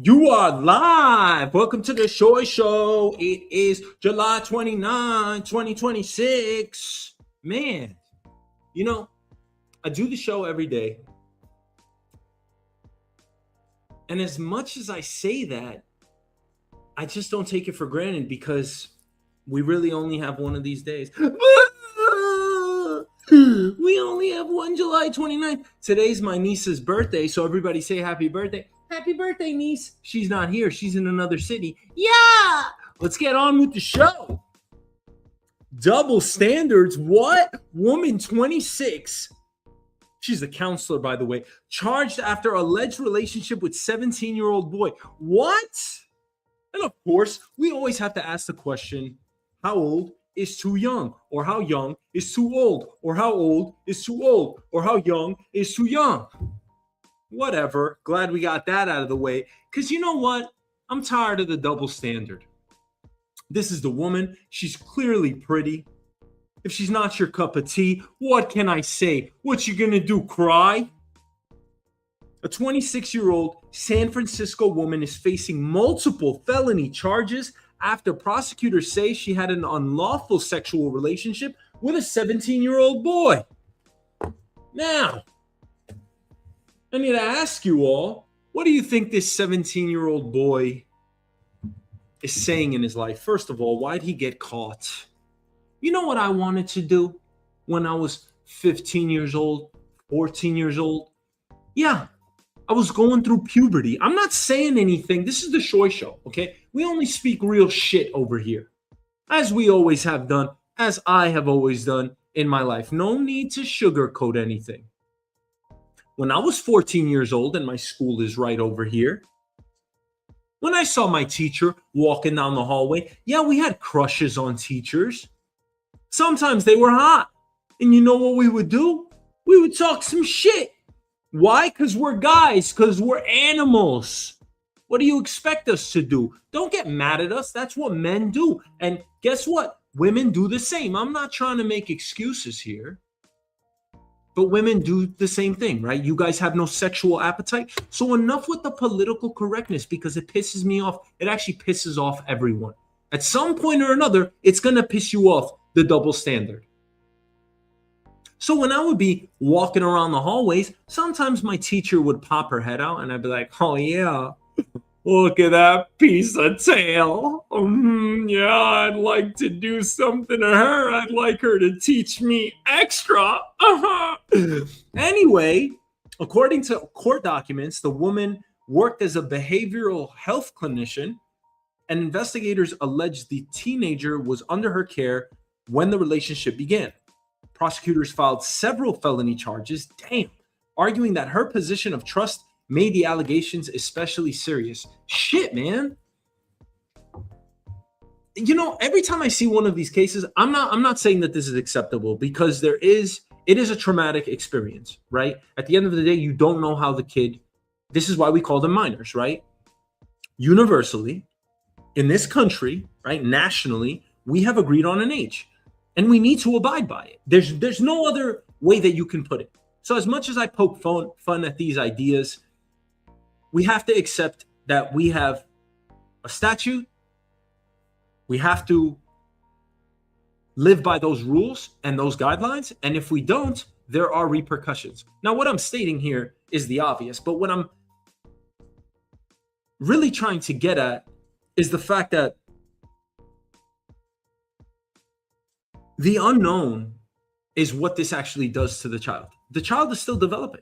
You are live. Welcome to the Shoy Show. It is July 29, 2026. Man, you know, I do the show every day. And as much as I say that, I just don't take it for granted because we really only have one of these days. We only have one July 29th. Today's my niece's birthday, so everybody say happy birthday. Happy birthday, niece. She's not here. She's in another city. Yeah! Let's get on with the show. Double standards. What? Woman 26. She's a counselor, by the way. Charged after alleged relationship with 17-year-old boy. What? And of course, we always have to ask the question, how old is too young? Or how young is too old? Or how old is too old? Or how young is too young? Whatever. Glad we got that out of the way. Because you know what? I'm tired of the double standard. This is the woman. She's clearly pretty. If she's not your cup of tea, what can I say? What you gonna do, cry? A 26-year-old San Francisco woman is facing multiple felony charges after prosecutors say she had an unlawful sexual relationship with a 17-year-old boy. Now, I need to ask you all, what do you think this 17-year-old boy is saying in his life? First of all, why'd he get caught? You know what I wanted to do when I was 15 years old, 14 years old? Yeah, I was going through puberty. I'm not saying anything. This is the Shoy Show, okay? We only speak real shit over here, as we always have done, as I have always done in my life. No need to sugarcoat anything. When I was 14 years old, and my school is right over here, when I saw my teacher walking down the hallway, yeah, we had crushes on teachers. Sometimes they were hot. And you know what we would do? We would talk some shit. Why? Because we're guys, because we're animals. What do you expect us to do? Don't get mad at us. That's what men do. And guess what? Women do the same. I'm not trying to make excuses here. But women do the same thing, right? You guys have no sexual appetite. So enough with the political correctness because it pisses me off. It actually pisses off everyone. At some point or another, it's going to piss you off, the double standard. So when I would be walking around the hallways, sometimes my teacher would pop her head out and I'd be like, oh yeah, look at that piece of tail. Yeah, I'd like to do something to her. I'd like her to teach me extra. Anyway, according to court documents, the woman worked as a behavioral health clinician, and investigators alleged the teenager was under her care when the relationship began. Prosecutors filed several felony charges, arguing that her position of trust made the allegations especially serious. Shit, man. You know, every time I see one of these cases, I'm not saying that this is acceptable because it is a traumatic experience, right? At the end of the day, you don't know how the kid, this is why we call them minors, right? Universally, in this country, right, nationally, we have agreed on an age and we need to abide by it. There's no other way that you can put it. So as much as I poke fun at these ideas, we have to accept that we have a statute. We have to live by those rules and those guidelines. And if we don't, there are repercussions. Now, what I'm stating here is the obvious, but what I'm really trying to get at is the fact that the unknown is what this actually does to the child. The child is still developing.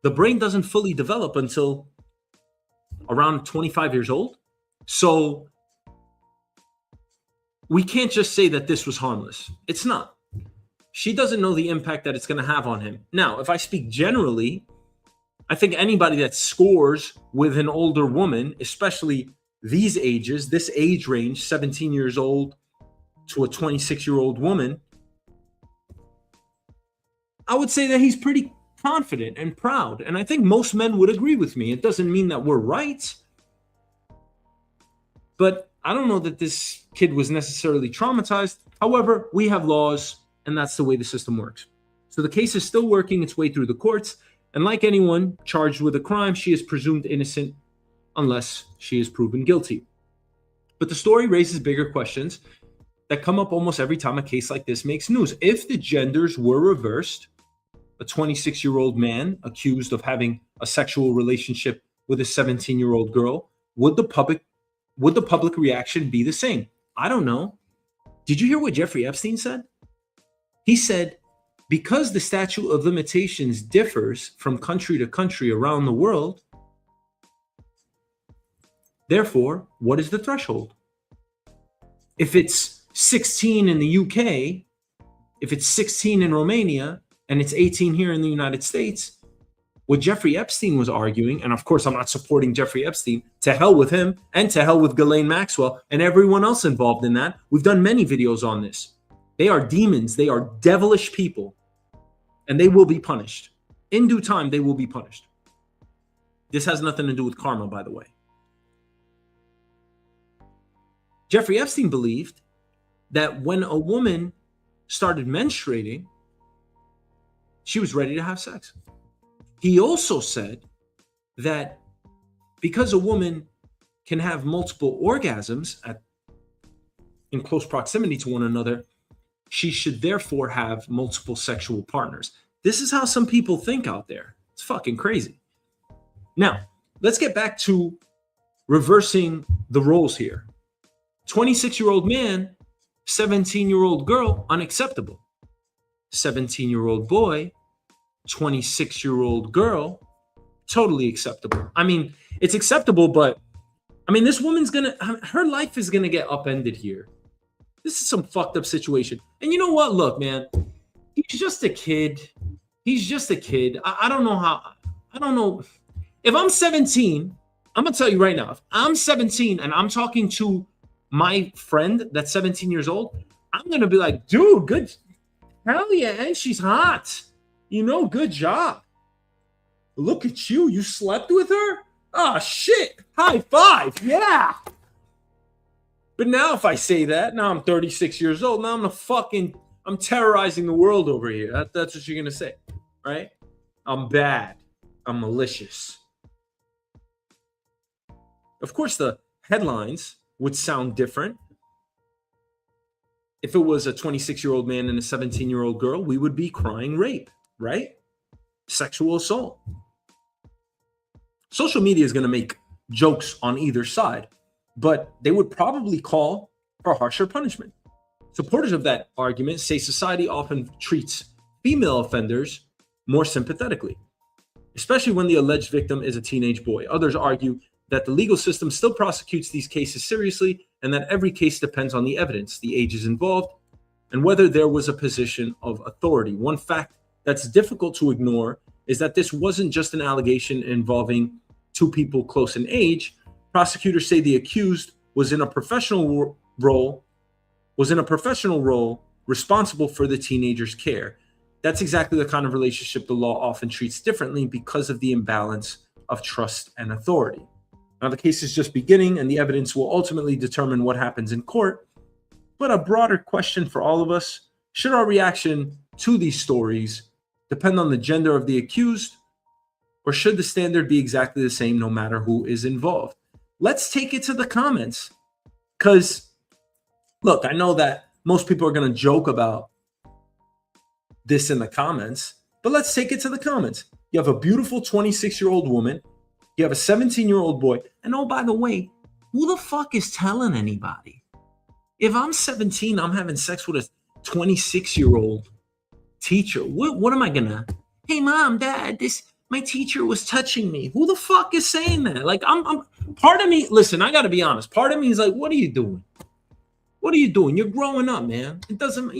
The brain doesn't fully develop until around 25 years old. So we can't just say that this was harmless. It's not. She doesn't know the impact that it's going to have on him. Now, if I speak generally, I think anybody that scores with an older woman, especially these ages, this age range, 17 years old to a 26-year-old woman, I would say that he's pretty confident and proud. And I think most men would agree with me. It doesn't mean that we're right. But I don't know that this kid was necessarily traumatized. However, we have laws, and that's the way the system works. So the case is still working its way through the courts. And like anyone charged with a crime, she is presumed innocent unless she is proven guilty. But the story raises bigger questions that come up almost every time a case like this makes news. If the genders were reversed, a 26-year-old man accused of having a sexual relationship with a 17-year-old girl, would the public reaction be the same? I don't know. Did you hear what Jeffrey Epstein said? He said, because the statute of limitations differs from country to country around the world, therefore, what is the threshold? If it's 16 in the UK, if it's 16 in Romania, and it's 18 here in the United States, what Jeffrey Epstein was arguing, and of course I'm not supporting Jeffrey Epstein, to hell with him, and to hell with Ghislaine Maxwell and everyone else involved in that. We've done many videos on this. They are demons, they are devilish people, and they will be punished. In due time, they will be punished. This has nothing to do with karma, by the way. Jeffrey Epstein believed that when a woman started menstruating, she was ready to have sex. He also said that because a woman can have multiple orgasms in close proximity to one another, she should therefore have multiple sexual partners. This is how some people think out there. It's fucking crazy. Now, let's get back to reversing the roles here. 26-year-old man, 17-year-old girl, unacceptable. 17-year-old boy, 26-year-old girl, totally acceptable. I mean, it's acceptable, but I mean, this woman's her life is gonna get upended here. This is some fucked up situation. And you know what? Look, man, he's just a kid. He's just a kid. I don't know. If I'm 17, I'm gonna tell you right now, if I'm 17 and I'm talking to my friend that's 17 years old, I'm gonna be like, dude, good. Hell yeah, and she's hot. You know, good job. Look at you. You slept with her? Oh, shit. High five. Yeah. But now if I say that, now I'm 36 years old. Now I'm terrorizing the world over here. That's what you're going to say, right? I'm bad. I'm malicious. Of course, the headlines would sound different. If it was a 26-year-old man and a 17-year-old girl, we would be crying rape, right? Sexual assault. Social media is going to make jokes on either side, but they would probably call for harsher punishment. Supporters of that argument say society often treats female offenders more sympathetically, especially when the alleged victim is a teenage boy. Others argue that the legal system still prosecutes these cases seriously and that every case depends on the evidence, the ages involved, and whether there was a position of authority. One fact that's difficult to ignore is that this wasn't just an allegation involving two people close in age. Prosecutors say the accused was in a professional role responsible for the teenager's care. That's exactly the kind of relationship the law often treats differently because of the imbalance of trust and authority. Now, the case is just beginning, and the evidence will ultimately determine what happens in court. But a broader question for all of us: should our reaction to these stories depend on the gender of the accused, or should the standard be exactly the same no matter who is involved? Let's take it to the comments. Because, look, I know that most people are going to joke about this in the comments, but let's take it to the comments. You have a beautiful 26-year-old woman. You have a 17-year-old boy. And oh, by the way, who the fuck is telling anybody? If I'm 17, I'm having sex with a 26-year-old teacher. What am I gonna? Hey, mom, dad, my teacher was touching me. Who the fuck is saying that? Like, I'm part of me. Listen, I gotta be honest. Part of me is like, what are you doing? What are you doing? You're growing up, man. It doesn't,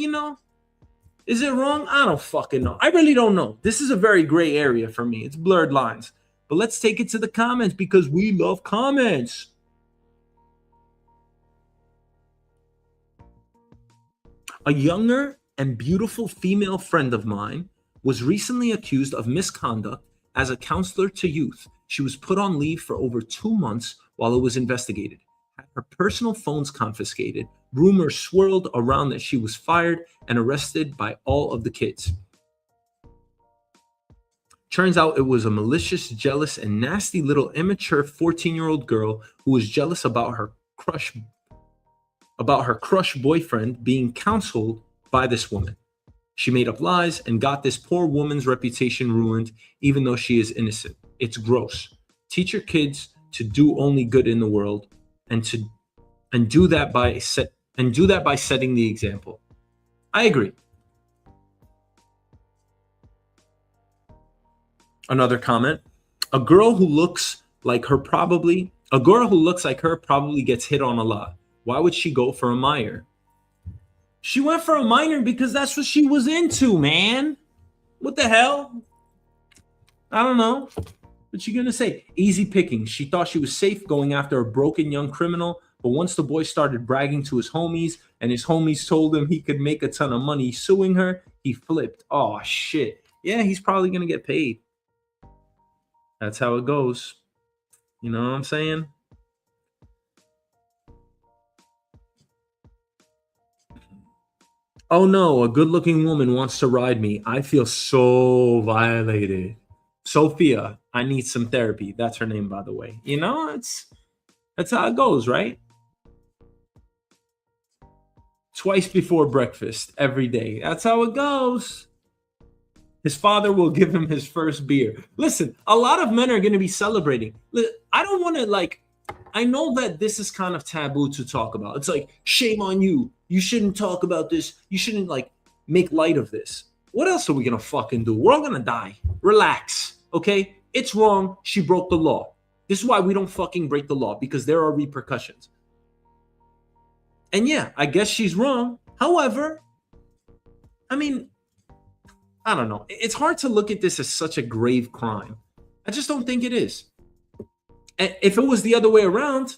is it wrong? I don't fucking know. I really don't know. This is a very gray area for me. It's blurred lines. But let's take it to the comments because we love comments. A younger and beautiful female friend of mine was recently accused of misconduct as a counselor to youth. She was put on leave for over 2 months while it was investigated. Had her personal phones confiscated. Rumors swirled around that she was fired and arrested by all of the kids. Turns out it was a malicious, jealous, and nasty little immature 14-year-old girl who was jealous about her crush boyfriend being counseled by this woman. She made up lies and got this poor woman's reputation ruined, even though she is innocent. It's gross. Teach your kids to do only good in the world, and do that by setting the example. I agree. Another comment: a girl who looks like her probably gets hit on a lot. Why would she go for a minor? She went for a minor because that's what she was into, man. What the hell? I don't know. What you gonna say? Easy picking. She thought she was safe going after a broken young criminal, but once the boy started bragging to his homies and his homies told him he could make a ton of money suing her, he flipped. Oh shit. Yeah, he's probably gonna get paid. That's how it goes. You know what I'm saying? Oh no, a good-looking woman wants to ride me. I feel so violated. Sophia, I need some therapy. That's her name, by the way. You know, that's how it goes, right? Twice before breakfast, every day. That's how it goes. His father will give him his first beer. Listen, a lot of men are going to be celebrating. I don't want to I know that this is kind of taboo to talk about. It's like, shame on you. You shouldn't talk about this. You shouldn't make light of this. What else are we going to fucking do? We're all going to die. Relax. Okay? It's wrong. She broke the law. This is why we don't fucking break the law, because there are repercussions. And yeah, I guess she's wrong. However, I mean, I don't know. It's hard to look at this as such a grave crime. I just don't think it is. And if it was the other way around,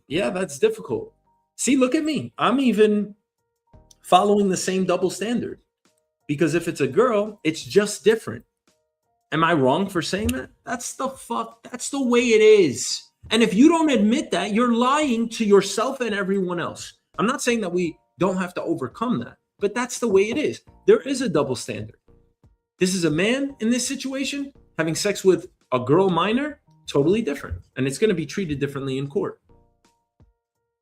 yeah, that's difficult. See, look at me. I'm even following the same double standard. Because if it's a girl, it's just different. Am I wrong for saying that? That's the way it is. And if you don't admit that, you're lying to yourself and everyone else. I'm not saying that we don't have to overcome that, but that's the way it is. There is a double standard. This is a man in this situation having sex with a girl minor, totally different. And it's going to be treated differently in court.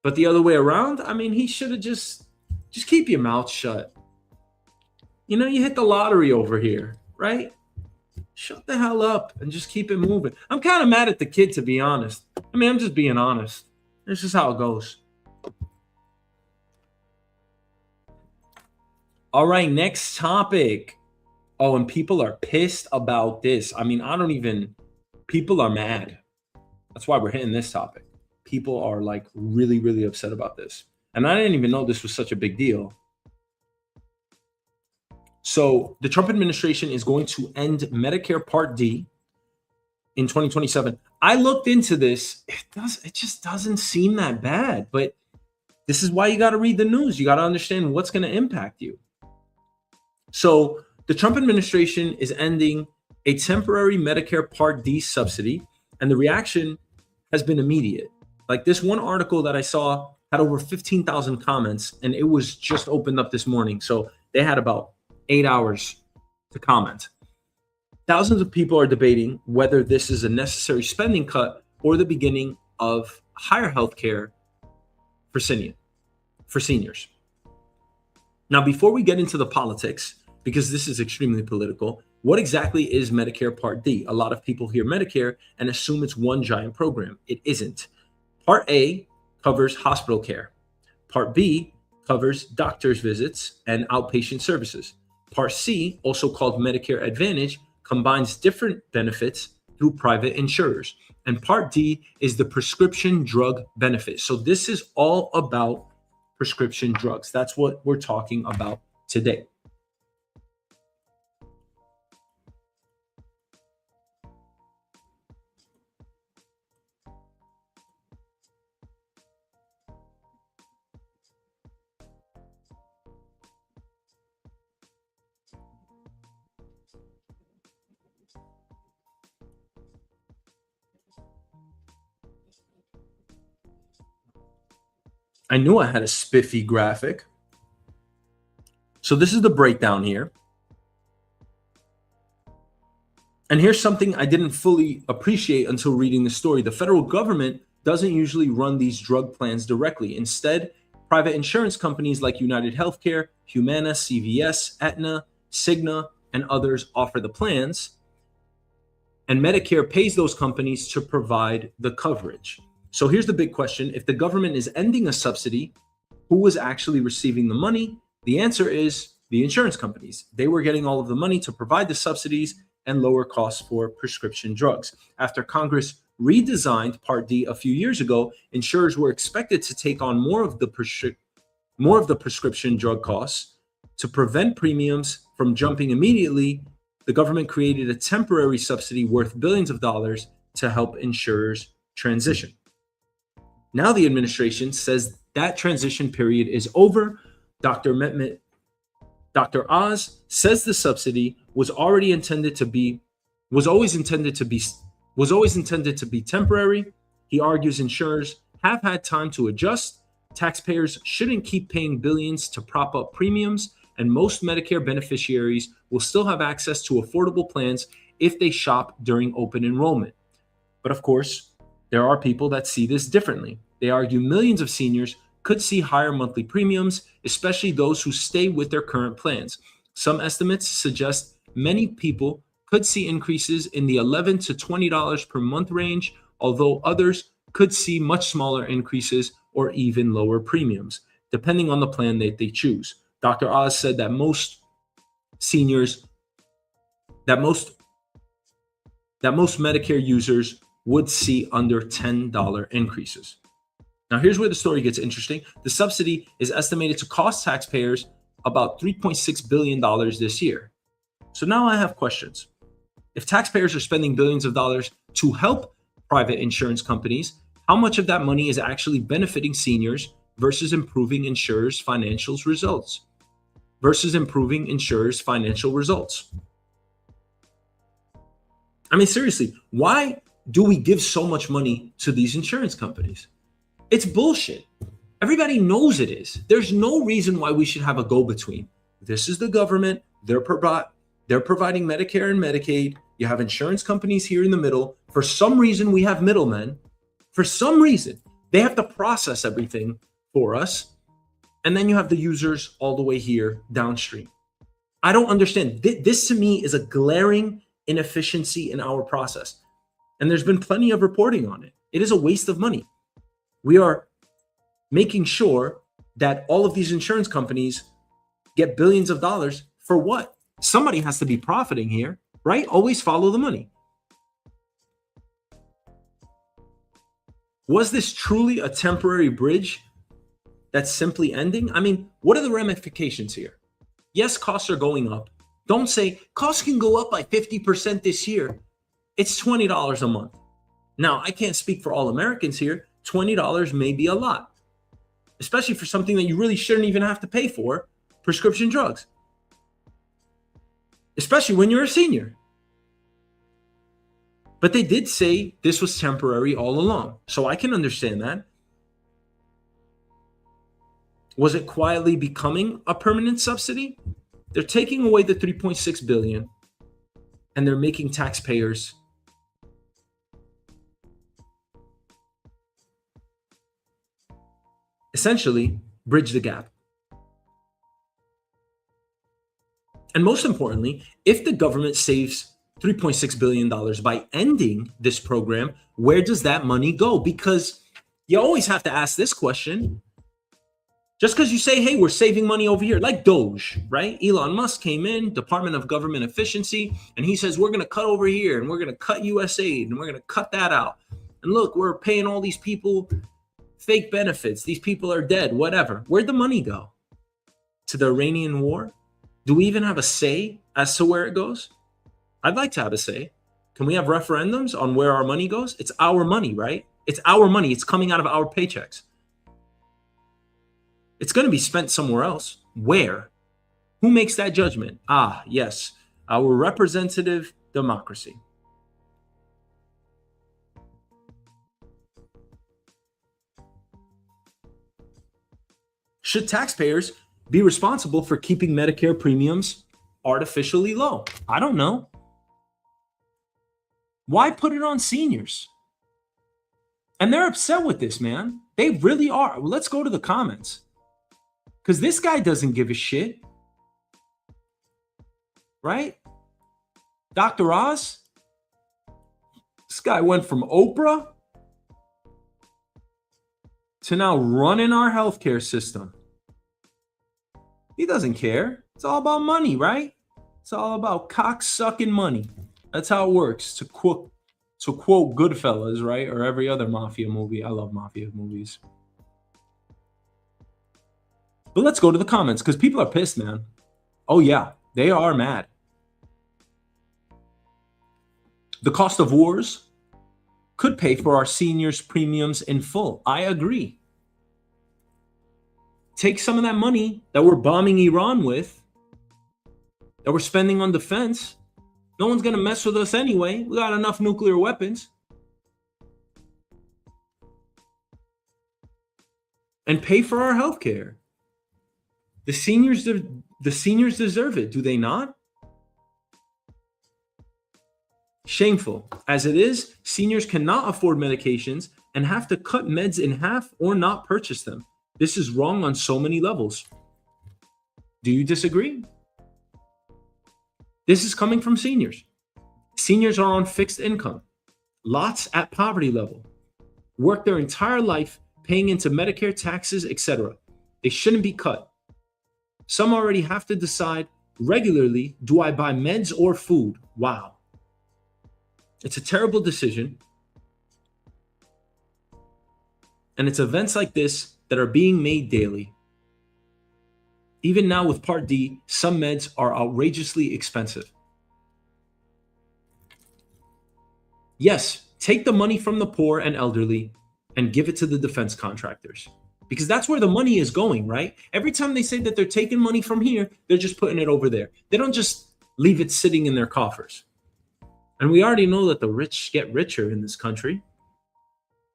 But the other way around, I mean, he should have just keep your mouth shut. You know, you hit the lottery over here, right? Shut the hell up and just keep it moving. I'm kind of mad at the kid, to be honest. I mean, I'm just being honest. This is how it goes. All right, next topic. Oh, and people are pissed about this. I mean, people are mad. That's why we're hitting this topic. People are really, really upset about this. And I didn't even know this was such a big deal. So the Trump administration is going to end Medicare Part D in 2027. I looked into this. It just doesn't seem that bad, but this is why you got to read the news. You got to understand what's going to impact you. So the Trump administration is ending a temporary Medicare Part D subsidy, and the reaction has been immediate. Like this one article that I saw had over 15,000 comments, and it was just opened up this morning. So they had about 8 hours to comment. Thousands of people are debating whether this is a necessary spending cut or the beginning of higher health care for seniors. Now, before we get into the politics, because this is extremely political, what exactly is Medicare Part D? A lot of people hear Medicare and assume it's one giant program. It isn't. Part A covers hospital care. Part B covers doctor's visits and outpatient services. Part C, also called Medicare Advantage, combines different benefits through private insurers. And Part D is the prescription drug benefit. So this is all about prescription drugs. That's what we're talking about today. I knew I had a spiffy graphic. So this is the breakdown here. And here's something I didn't fully appreciate until reading the story. The federal government doesn't usually run these drug plans directly. Instead, private insurance companies like United Healthcare, Humana, CVS, Aetna, Cigna, and others offer the plans, and Medicare pays those companies to provide the coverage. So here's the big question. If the government is ending a subsidy, who was actually receiving the money? The answer is the insurance companies. They were getting all of the money to provide the subsidies and lower costs for prescription drugs. After Congress redesigned Part D a few years ago, insurers were expected to take on more of the prescription drug costs. To prevent premiums from jumping immediately, the government created a temporary subsidy worth billions of dollars to help insurers transition. Now the administration says that transition period is over. Dr. Oz says the subsidy was always intended to be temporary. He argues insurers have had time to adjust. Taxpayers shouldn't keep paying billions to prop up premiums, and most Medicare beneficiaries will still have access to affordable plans if they shop during open enrollment. But of course, there are people that see this differently. They argue millions of seniors could see higher monthly premiums, especially those who stay with their current plans. Some estimates suggest many people could see increases in the $11 to $20 per month range, although others could see much smaller increases or even lower premiums, depending on the plan that they choose. Dr. Oz said that most Medicare users would see under $10 increases. Now, here's where the story gets interesting. The subsidy is estimated to cost taxpayers about $3.6 billion this year. So now I have questions. If taxpayers are spending billions of dollars to help private insurance companies, how much of that money is actually benefiting seniors versus improving insurers' financial results? I mean, seriously, why do we give so much money to these insurance companies? It's bullshit. Everybody knows it is. There's no reason why we should have a go-between. This is the government. They're providing Medicare and Medicaid. You have insurance companies here in the middle. For some reason, we have middlemen. For some reason, they have to process everything for us. And then you have the users all the way here downstream. I don't understand. This to me is a glaring inefficiency in our process. And there's been plenty of reporting on it. It is a waste of money. We are making sure that all of these insurance companies get billions of dollars for what? Somebody has to be profiting here, right? Always follow the money. Was this truly a temporary bridge that's simply ending? I mean, what are the ramifications here? Yes, costs are going up. Don't say costs can go up by 50% this year. It's $20 a month. Now, I can't speak for all Americans here. $20 may be a lot, especially for something that you really shouldn't even have to pay for, prescription drugs, especially when you're a senior. But they did say this was temporary all along, so I can understand that. Was it quietly becoming a permanent subsidy? They're taking away the $3.6 billion and they're making taxpayers essentially bridge the gap. And most importantly, if the government saves $3.6 billion by ending this program, where does that money go? Because you always have to ask this question. Just because you say, hey, we're saving money over here, like Doge, right? Elon Musk came in, Department of Government Efficiency, and he says, we're going to cut over here, and we're going to cut USAID, and we're going to cut that out. And look, we're paying all these people fake benefits. These people are dead, whatever. Where'd the money go? To the Iranian war? Do we even have a say as to where it goes? I'd like to have a say. Can we have referendums on where our money goes? It's our money, right? It's our money. It's coming out of our paychecks. It's going to be spent somewhere else. Where? Who makes that judgment? Ah, yes, our representative democracy. Should taxpayers be responsible for keeping Medicare premiums artificially low? I don't know. Why put it on seniors? And they're upset with this, man. They really are. Well, let's go to the comments. Because this guy doesn't give a shit. Right? Dr. Oz? This guy went from Oprah to now running our healthcare system. He doesn't care. It's all about money, right? It's all about cock-sucking money. That's how it works. To quote Goodfellas, right? Or every other mafia movie. I love mafia movies. But let's go to the comments because people are pissed, man. Oh, yeah. They are mad. The cost of wars could pay for our seniors' premiums in full. I agree. Take some of that money that we're bombing Iran with, that we're spending on defense. No one's going to mess with us anyway. We got enough nuclear weapons. And pay for our health care. The seniors deserve it, do they not? Shameful. As it is, seniors cannot afford medications and have to cut meds in half or not purchase them. This is wrong on so many levels. Do you disagree? This is coming from seniors. Seniors are on fixed income, lots at poverty level, work their entire life paying into Medicare, taxes, etc. They shouldn't be cut. Some already have to decide regularly, do I buy meds or food? Wow. It's a terrible decision. And it's events like this that are being made daily. Even now with Part D, some meds are outrageously expensive. Yes, take the money from the poor and elderly and give it to the defense contractors. Because that's where the money is going, right? Every time they say that they're taking money from here, they're just putting it over there. They don't just leave it sitting in their coffers. And we already know that the rich get richer in this country.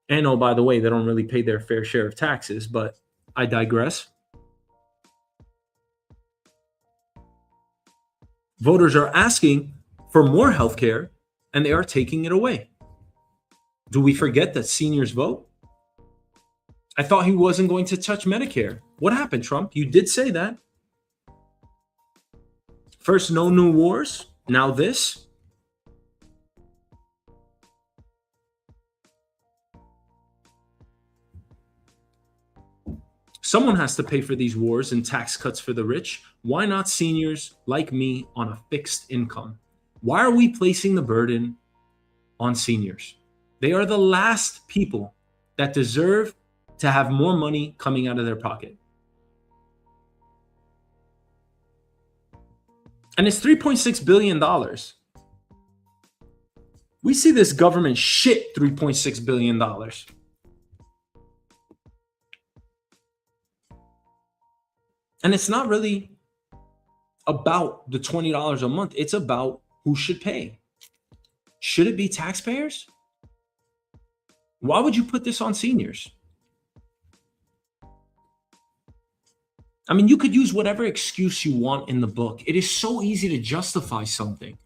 And oh, by the way, they don't really pay their fair share of taxes, but I digress. Voters are asking for more health care, and they are taking it away. Do we forget that seniors vote? I thought he wasn't going to touch Medicare. What happened, Trump? You did say that. First, no new wars. Now this. Someone has to pay for these wars and tax cuts for the rich. Why not seniors like me on a fixed income? Why are we placing the burden on seniors? They are the last people that deserve to have more money coming out of their pocket. And it's $3.6 billion. We see this government shit $3.6 billion. And it's not really about the $20 a month. It's about who should pay. Should it be taxpayers? Why would you put this on seniors? I mean, you could use whatever excuse you want in the book. It is so easy to justify something.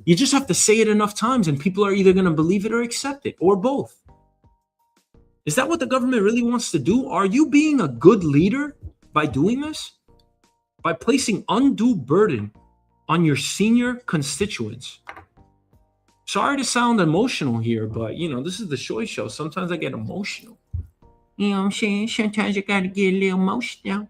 You just have to say it enough times and people are either going to believe it or accept it, or both. Is that what the government really wants to do? Are you being a good leader by doing this? By placing undue burden on your senior constituents? Sorry to sound emotional here, but this is the Shoy Show. Sometimes I get emotional. You know what I'm saying? Sometimes I gotta get a little emotional.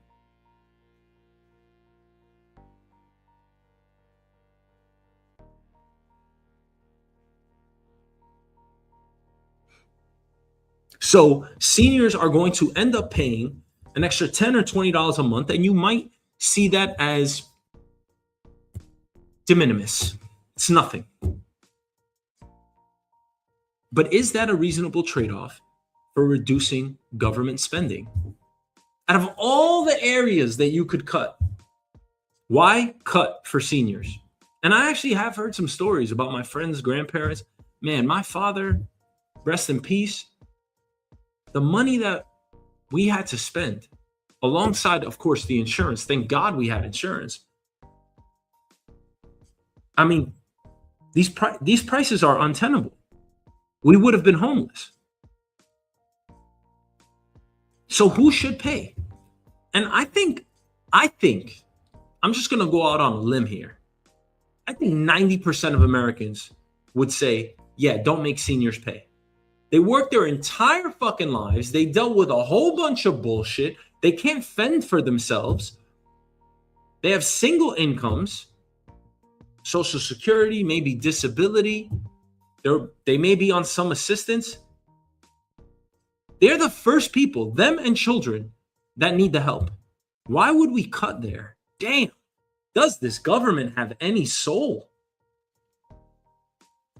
So seniors are going to end up paying an extra $10 or $20 a month, and you might see that as de minimis. It's nothing. But is that a reasonable trade-off for reducing government spending? Out of all the areas that you could cut, why cut for seniors? And I actually have heard some stories about my friends' grandparents. Man, my father, rest in peace, the money that we had to spend alongside, of course, the insurance. Thank God we had insurance. I mean, these prices are untenable. we would have been homeless. So who should pay? And I think, I'm just going to go out on a limb here. I think 90% of Americans would say, yeah, don't make seniors pay. They worked their entire fucking lives. They dealt with a whole bunch of bullshit. They can't fend for themselves. They have single incomes, Social Security, maybe disability. They may be on some assistance. They're the first people, them and children, that need the help. Why would we cut there? Damn. Does this government have any soul?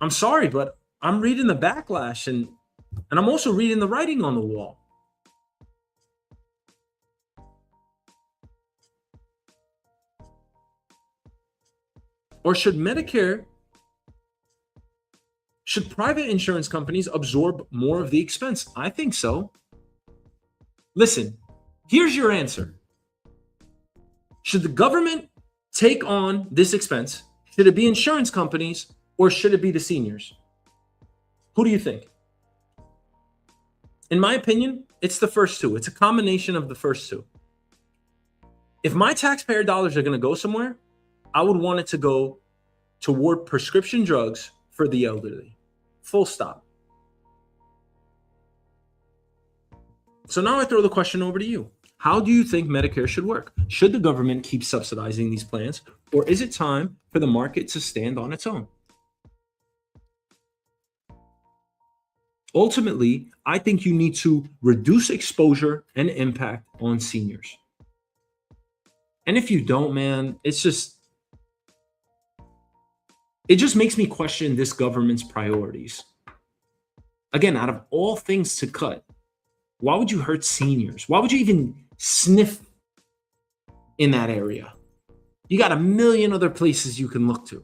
I'm sorry, but I'm reading the backlash and I'm also reading the writing on the wall. Or should private insurance companies absorb more of the expense? I think so. Listen, here's your answer. Should the government take on this expense? Should it be insurance companies or should it be the seniors? Who do you think? In my opinion, it's the first two. It's a combination of the first two. If my taxpayer dollars are going to go somewhere, I would want it to go toward prescription drugs for the elderly. Full stop. So now I throw the question over to you. How do you think Medicare should work? Should the government keep subsidizing these plans, or is it time for the market to stand on its own? Ultimately, I think you need to reduce exposure and impact on seniors. And if you don't, man, it just makes me question this government's priorities. Again, out of all things to cut, why would you hurt seniors? Why would you even sniff in that area? You got a million other places you can look to.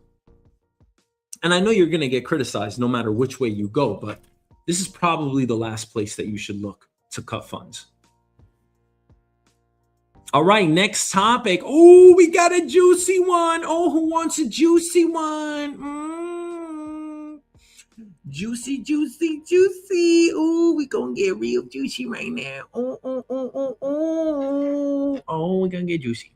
And I know you're going to get criticized no matter which way you go, but this is probably the last place that you should look to cut funds. All right, next topic. Oh, we got a juicy one. Oh, who wants a juicy one? Juicy, juicy, juicy. Oh, we gonna get real juicy right now. Oh, we're gonna get juicy.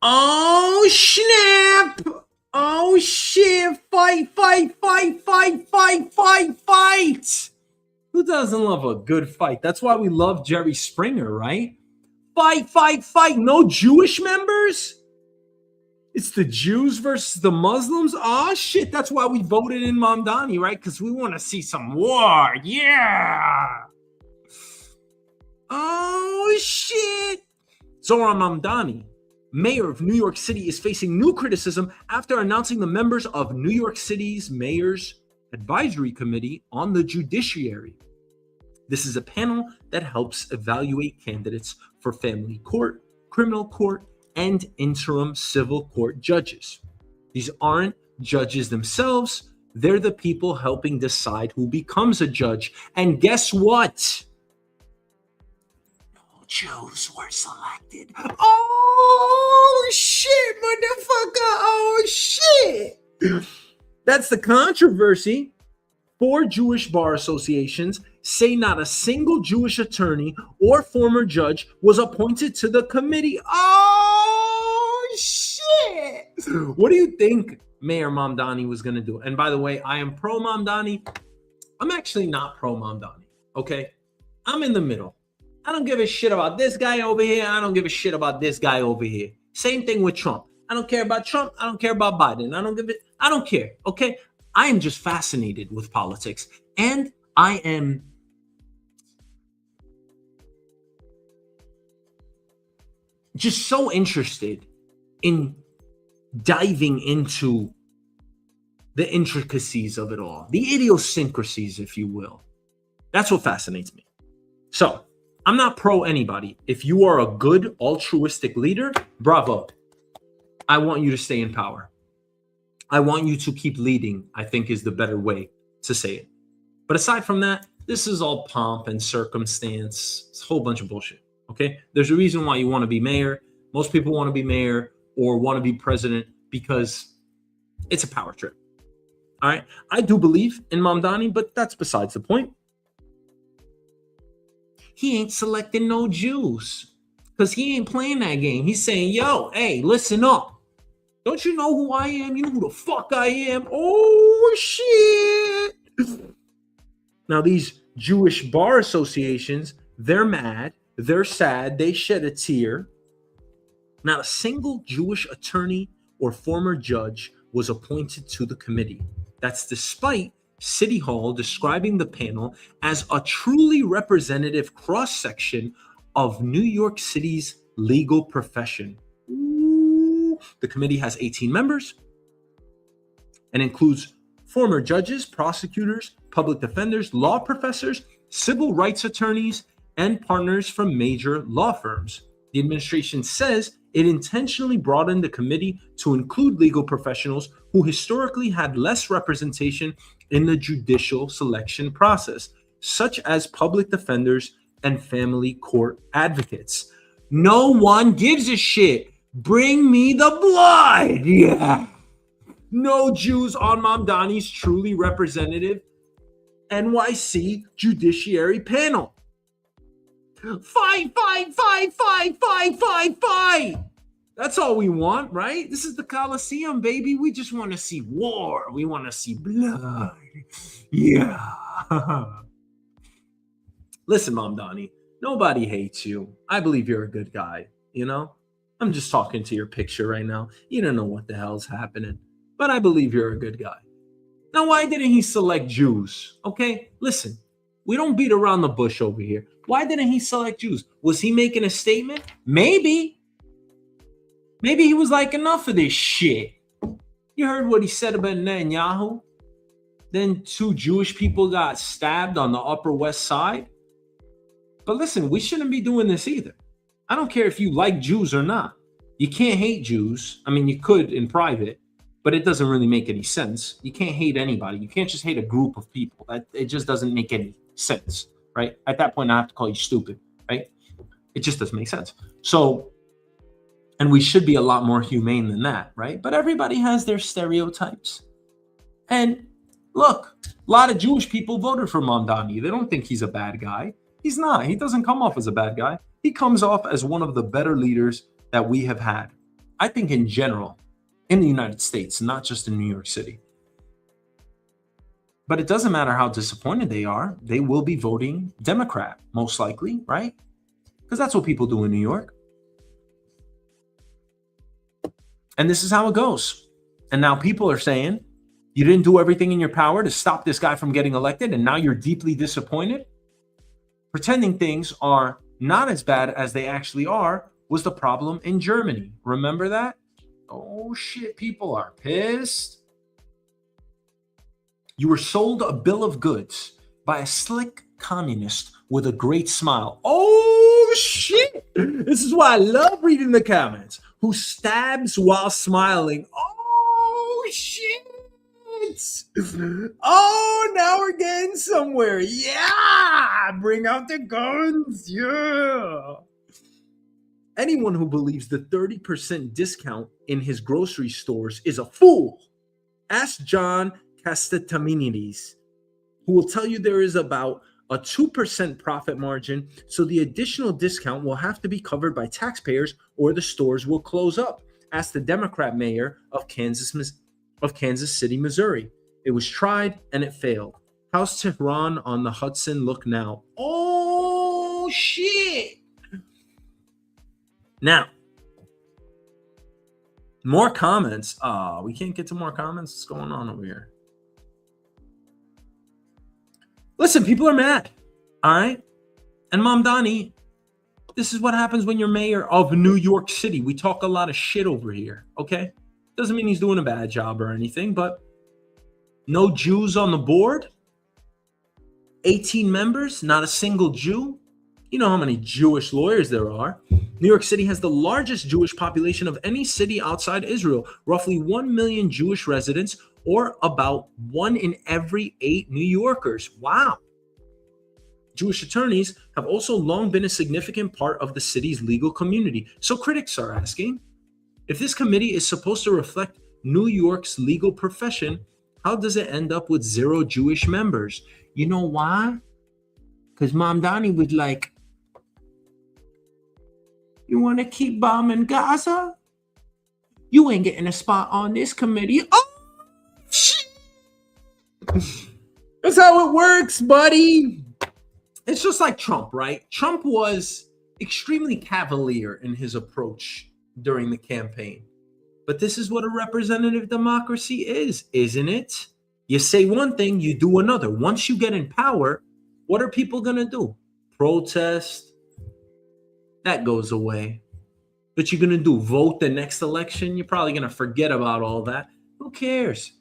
Oh, snap. Oh, shit. Fight. Who doesn't love a good fight? That's why we love Jerry Springer, right? Fight. No Jewish members? It's the Jews versus the Muslims? Oh, shit. That's why we voted in Mamdani, right? Because we want to see some war. Yeah. Oh, shit. Zohran Mamdani, mayor of New York City, is facing new criticism after announcing the members of New York City's Mayor's Advisory Committee on the Judiciary. This is a panel that helps evaluate candidates for family court, criminal court, and interim civil court judges. These aren't judges themselves. They're the people helping decide who becomes a judge. And guess what? Jews were selected. Oh, shit, motherfucker. Oh, shit. That's the controversy. 4 Jewish bar associations say not a single Jewish attorney or former judge was appointed to the committee. Oh, shit. What do you think Mayor Mamdani was going to do? And by the way, I am pro Mamdani. I'm actually not pro Mamdani, okay? I'm in the middle. I don't give a shit about this guy over here. I don't give a shit about this guy over here. Same thing with Trump. I don't care about Trump. I don't care about Biden. I don't care. Okay. I am just fascinated with politics. And I am just so interested in diving into the intricacies of it all, the idiosyncrasies, if you will. That's what fascinates me. So, I'm not pro anybody. If you are a good altruistic leader, bravo. I want you to stay in power. I want you to keep leading, I think is the better way to say it. But aside from that, this is all pomp and circumstance. It's a whole bunch of bullshit, okay? There's a reason why you want to be mayor. Most people want to be mayor or want to be president because it's a power trip. All right. I do believe in Mamdani, but that's besides the point. He ain't selecting no Jews because he ain't playing that game. He's saying, yo, hey, listen up. Don't you know who I am? You know who the fuck I am? Oh, shit. Now, these Jewish bar associations, they're mad. They're sad. They shed a tear. Not a single Jewish attorney or former judge was appointed to the committee. That's despite City Hall describing the panel as a truly representative cross-section of New York City's legal profession. Ooh. The committee has 18 members and includes former judges, prosecutors, public defenders, law professors, civil rights attorneys, and partners from major law firms. The administration says it intentionally broadened the committee to include legal professionals who historically had less representation in the judicial selection process, such as public defenders and family court advocates. No one gives a shit. Bring me the blood. Yeah. No Jews on Mamdani's truly representative NYC Judiciary panel. Fight, fight, fight, fight, fight, fight, fight. That's all we want, right? This is the Coliseum, baby. We just want to see war. We want to see blood. Yeah. Listen, Mamdani, nobody hates you. I believe you're a good guy, you know? I'm just talking to your picture right now. You don't know what the hell's happening, but I believe you're a good guy. Now, why didn't he select Jews? Okay, listen, we don't beat around the bush over here. Why didn't he select Jews? Was he making a statement? Maybe. Maybe he was like, enough of this shit. You heard what he said about Netanyahu? Then 2 Jewish people got stabbed on the Upper West Side. But listen, we shouldn't be doing this either. I don't care if you like Jews or not. You can't hate Jews. I mean, you could in private, but it doesn't really make any sense. You can't hate anybody. You can't just hate a group of people. It just doesn't make any sense, right? At that point, I have to call you stupid, right? It just doesn't make sense. So, and we should be a lot more humane than that, right? But everybody has their stereotypes. And look, a lot of Jewish people voted for Mamdani. They don't think he's a bad guy. He's not. He doesn't come off as a bad guy. He comes off as one of the better leaders that we have had. I think in general, in the United States, not just in New York City. But it doesn't matter how disappointed they are. They will be voting Democrat, most likely, right? Because that's what people do in New York. And this is how it goes. And now people are saying, you didn't do everything in your power to stop this guy from getting elected, and now you're deeply disappointed? Pretending things are not as bad as they actually are was the problem in Germany. Remember that? Oh shit, people are pissed. You were sold a bill of goods by a slick communist with a great smile. Oh shit! This is why I love reading the comments. Who stabs while smiling. Oh shit! Oh, now we're getting somewhere. Yeah! Bring out the guns. Yeah! Anyone who believes the 30% discount in his grocery stores is a fool. Ask John Castataminides, who will tell you there is about a 2% profit margin, so the additional discount will have to be covered by taxpayers or the stores will close up. Ask the Democrat mayor of Kansas City, Missouri. It was tried and it failed. How's Tehran on the Hudson look now? Oh, shit. Now, more comments. We can't get to more comments. What's going on over here? Listen, people are mad. All right. And Mamdani, this is what happens when you're mayor of New York City. We talk a lot of shit over here. Okay. Doesn't mean he's doing a bad job or anything, but no Jews on the board. 18 members, not a single Jew. You know how many Jewish lawyers there are. New York City has the largest Jewish population of any city outside Israel, roughly 1 million Jewish residents, or about 1 in every 8 New Yorkers. Wow. Jewish attorneys have also long been a significant part of the city's legal community. So critics are asking, if this committee is supposed to reflect New York's legal profession, how does it end up with 0 Jewish members? You know why? Because Mamdani was like, you want to keep bombing Gaza? You ain't getting a spot on this committee. Oh, shit. That's how it works, buddy. It's just like Trump, right? Trump was extremely cavalier in his approach during the campaign. But this is what a representative democracy is, isn't it? You say one thing, you do another. Once you get in power, what are people going to do? Protest? That goes away. What you going to do? Vote the next election? You're probably going to forget about all that. Who cares?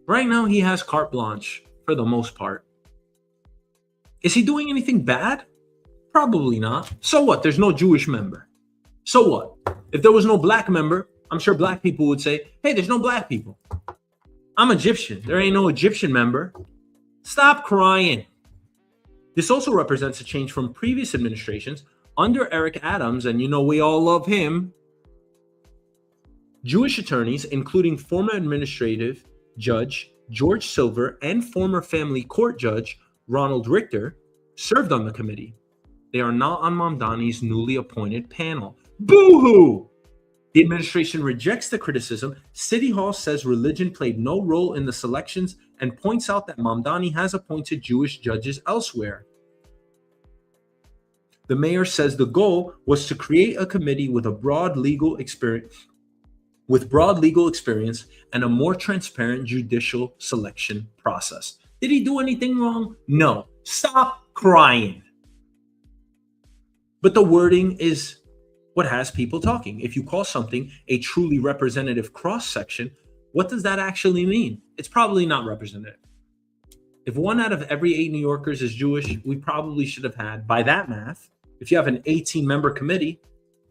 Right now, he has carte blanche for the most part. Is he doing anything bad? Probably not. So what? There's no Jewish member. So what? If there was no black member, I'm sure black people would say, hey, there's no black people. I'm Egyptian. There ain't no Egyptian member. Stop crying. This also represents a change from previous administrations. Under Eric Adams, and you know we all love him, Jewish attorneys, including former administrative judge George Silver and former family court judge Ronald Richter, served on the committee. They are not on Mamdani's newly appointed panel. Boo-hoo! The administration rejects the criticism. City Hall says religion played no role in the selections and points out that Mamdani has appointed Jewish judges elsewhere. The mayor says the goal was to create a committee with broad legal experience and a more transparent judicial selection process. Did he do anything wrong? No. Stop crying. But the wording is what has people talking. If you call something a truly representative cross-section, what does that actually mean? It's probably not representative. If 1 out of every 8 New Yorkers is Jewish, we probably should have had, by that math, if you have an 18-member committee,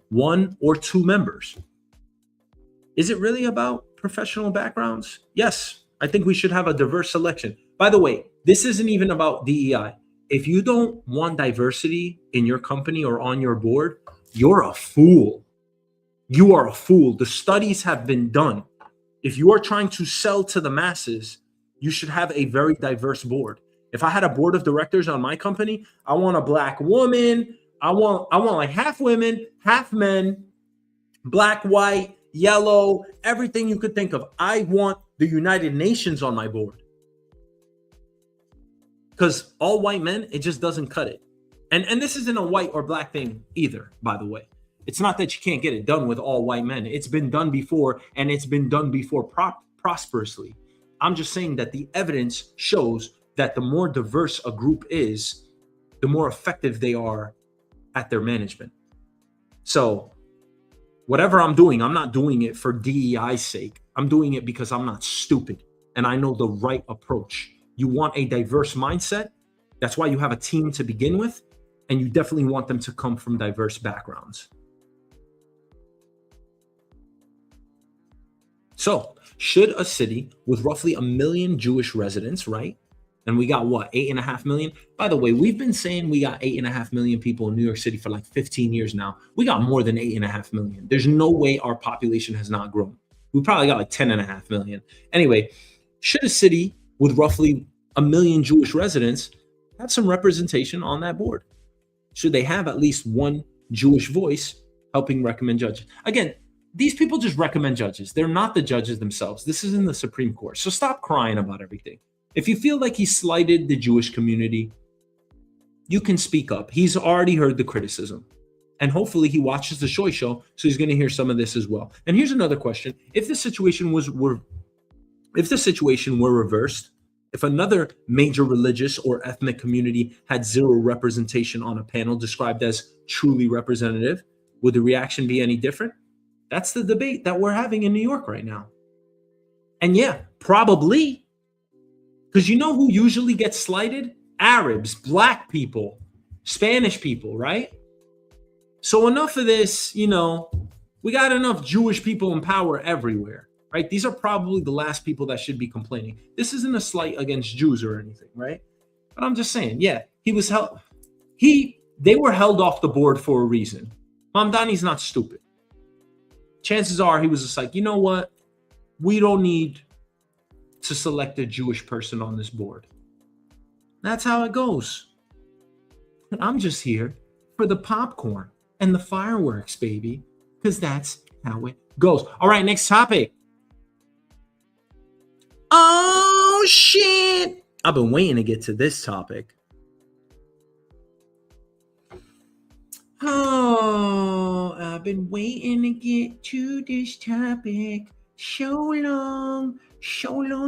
1 or 2 members. Is it really about professional backgrounds? Yes, I think we should have a diverse selection. By the way, this isn't even about DEI. If you don't want diversity in your company or on your board, you're a fool. You are a fool. The studies have been done. If you are trying to sell to the masses, you should have a very diverse board. If I had a board of directors on my company, I want a black woman. I want like half women, half men, black, white, yellow, everything you could think of. I want the United Nations on my board. Because all white men, it just doesn't cut it. And this isn't a white or black thing either, by the way. It's not that you can't get it done with all white men. It's been done before, and it's been done before prosperously. I'm just saying that the evidence shows that the more diverse a group is, the more effective they are at their management. So whatever I'm doing, I'm not doing it for DEI's sake. I'm doing it because I'm not stupid and I know the right approach. You want a diverse mindset. That's why you have a team to begin with. And you definitely want them to come from diverse backgrounds. So, should a city with roughly 1 million Jewish residents, right? And we got what, 8.5 million? By the way, we've been saying we got 8.5 million people in New York City for like 15 years now. We got more than 8.5 million. There's no way our population has not grown. We probably got like 10.5 million. Anyway, should a city with roughly 1 million Jewish residents have some representation on that board? Should they have at least one Jewish voice helping recommend judges? Again, these people just recommend judges. They're not the judges themselves. This is in the Supreme Court. So stop crying about everything. If you feel like he slighted the Jewish community, you can speak up. He's already heard the criticism. And hopefully he watches the Shoy Show, so he's going to hear some of this as well. And here's another question. If the situation were reversed, if another major religious or ethnic community had 0 representation on a panel described as truly representative, would the reaction be any different? That's the debate that we're having in New York right now. And yeah, probably. Because you know who usually gets slighted? Arabs, black people, Spanish people, right? So enough of this, we got enough Jewish people in power everywhere. Right? These are probably the last people that should be complaining. This isn't a slight against Jews or anything, right? But I'm just saying, yeah, He was held. They were held off the board for a reason. Mamdani's not stupid. Chances are he was just like, you know what? We don't need to select a Jewish person on this board. That's how it goes. I'm just here for the popcorn and the fireworks, baby, because that's how it goes. All right, next topic. Oh, shit. I've been waiting to get to this topic. Oh, I've been waiting to get to this topic so long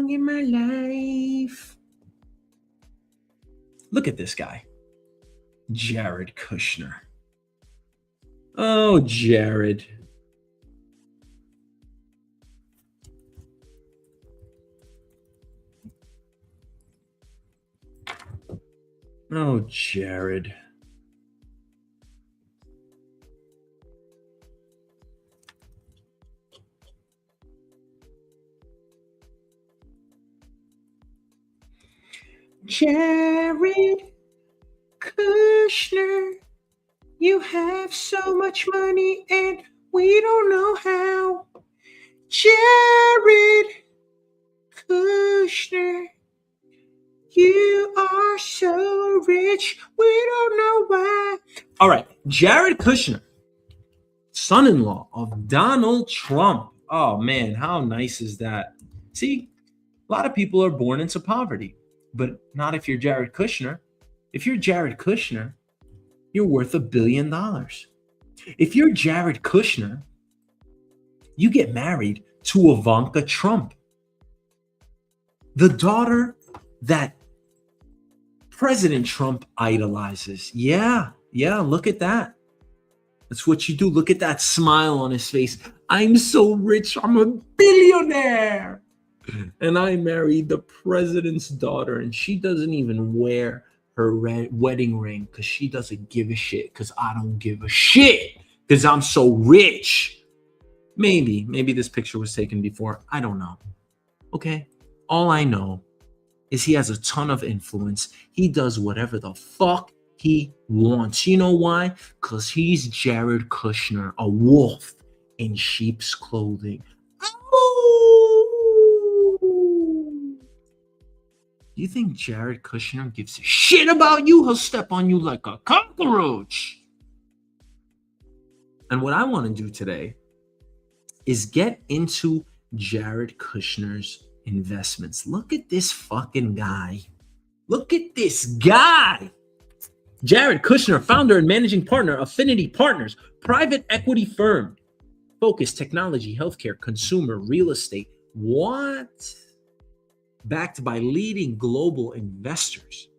in my life. Look at this guy, Jared Kushner. Oh, Jared. Oh, Jared. Jared Kushner, you have so much money and we don't know how. Jared Kushner, you are so rich, we don't know why. All right, Jared Kushner, son-in-law of Donald Trump. Oh man, how nice is that? See, a lot of people are born into poverty, but not if you're Jared Kushner. If you're Jared Kushner, you're worth $1 billion. If you're Jared Kushner, you get married to Ivanka Trump, the daughter that President Trump idolizes. Yeah, look at that. That's what you do. Look at that smile on his face. I'm so rich, I'm a billionaire. And I married the president's daughter, and she doesn't even wear her wedding ring because she doesn't give a shit, because I don't give a shit, because I'm so rich. Maybe this picture was taken before. I don't know. Okay? All I know is he has a ton of influence. He does whatever the fuck he wants. You know why? Because he's Jared Kushner, a wolf in sheep's clothing. You think Jared Kushner gives a shit about you? He'll step on you like a cockroach. And what I want to do today is get into Jared Kushner's investments. Look at this fucking guy. Look at this guy. Jared Kushner, founder and managing partner, Affinity Partners, private equity firm. Focus, technology, healthcare, consumer, real estate. What? Backed by leading global investors.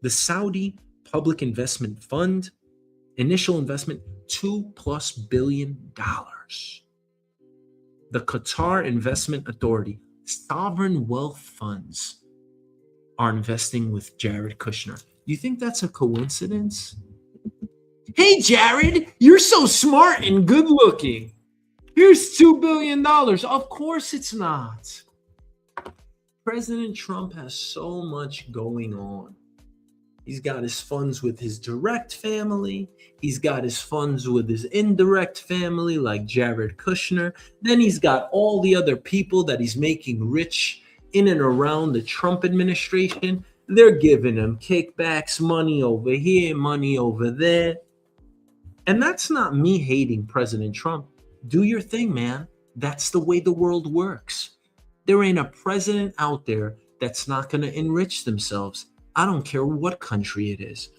The Saudi Public Investment Fund, initial investment, $2+ billion. The Qatar Investment Authority, sovereign wealth funds are investing with Jared Kushner. You think that's a coincidence? Hey, Jared, you're so smart and good looking. Here's $2 billion. Of course it's not. President Trump has so much going on. He's got his funds with his direct family. He's got his funds with his indirect family, like Jared Kushner. Then he's got all the other people that he's making rich in and around the Trump administration. They're giving him kickbacks, money over here, money over there. And that's not me hating President Trump. Do your thing, man. That's the way the world works. There ain't a president out there that's not going to enrich themselves. I don't care what country it is.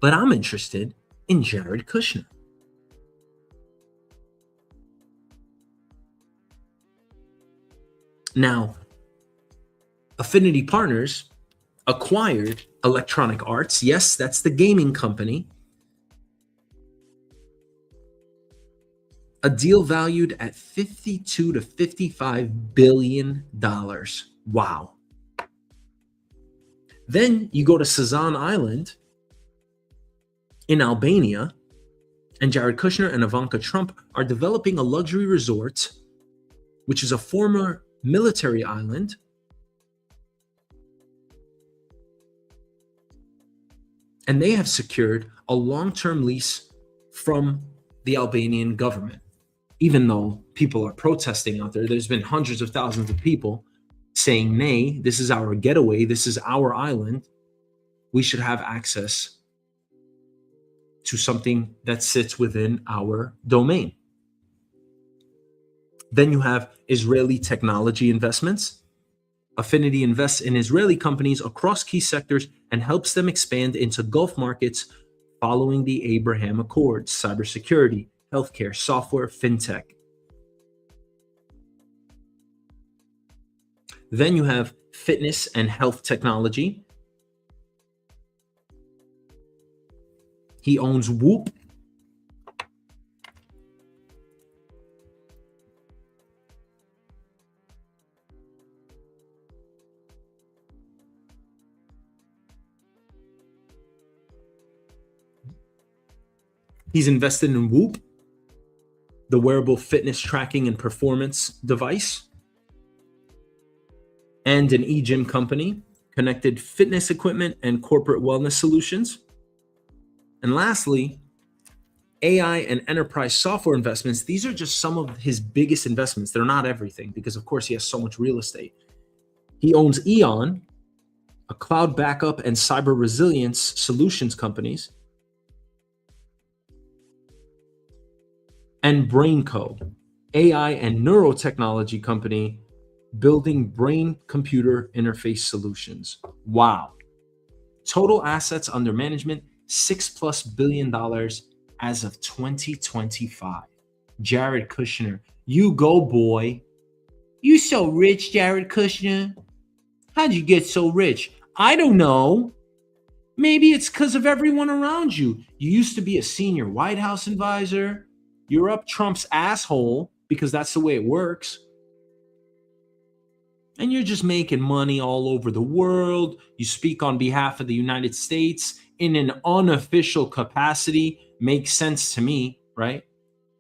But I'm interested in Jared Kushner. Now, Affinity Partners acquired Electronic Arts. Yes, that's the gaming company. A deal valued at $52 to $55 billion. Wow. Then you go to Sazan Island in Albania, and Jared Kushner and Ivanka Trump are developing a luxury resort, which is a former military island, And they have secured a long-term lease from the Albanian government. Even though people are protesting out there, there's been hundreds of thousands of people saying, nay, this is our getaway, this is our island. We should have access to something that sits within our domain. Then you have Israeli technology investments. Affinity invests in Israeli companies across key sectors and helps them expand into Gulf markets following the Abraham Accords, cybersecurity, healthcare, software, fintech. Then you have fitness and health technology. He owns Whoop. He's invested in Whoop, the wearable fitness tracking and performance device, and an e-gym company, connected fitness equipment and corporate wellness solutions. And lastly, AI and enterprise software investments. These are just some of his biggest investments. They're not everything because, of course, he has so much real estate. He owns Eon, a cloud backup and cyber resilience solutions companies, and BrainCo, AI and neurotechnology company building brain-computer interface solutions. Wow. Total assets under management, $6+ billion as of 2025. Jared Kushner, you go, boy. You so rich, Jared Kushner. How'd you get so rich? I don't know. Maybe it's because of everyone around you. You used to be a senior White House advisor. You're up Trump's asshole because that's the way it works. And you're just making money all over the world. You speak on behalf of the United States in an unofficial capacity. Makes sense to me, right?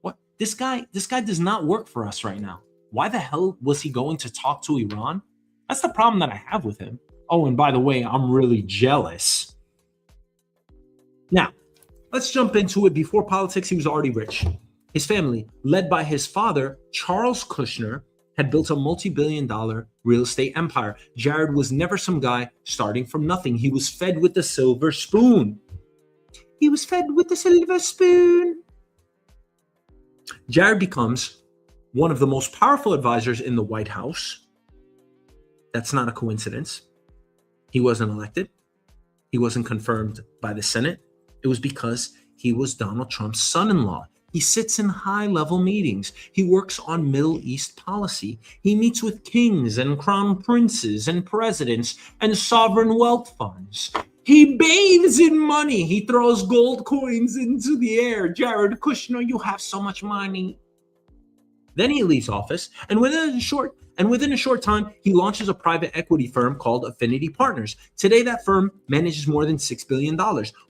What? This guy does not work for us right now. Why the hell was he going to talk to Iran? That's the problem that I have with him. Oh, and by the way, I'm really jealous. Now, let's jump into it. Before politics, he was already rich. His family, led by his father, Charles Kushner, had built a multi-billion-dollar real estate empire. Jared was never some guy starting from nothing. He was fed with the silver spoon. He was fed with the silver spoon. Jared becomes one of the most powerful advisors in the White House. That's not a coincidence. He wasn't elected. He wasn't confirmed by the Senate. It was because he was Donald Trump's son-in-law. He sits in high-level meetings. He works on Middle East policy. He meets with kings and crown princes and presidents and sovereign wealth funds. He bathes in money. He throws gold coins into the air. Jared Kushner, you have so much money. Then he leaves office, and within a short time, he launches a private equity firm called Affinity Partners. Today, that firm manages more than $6 billion.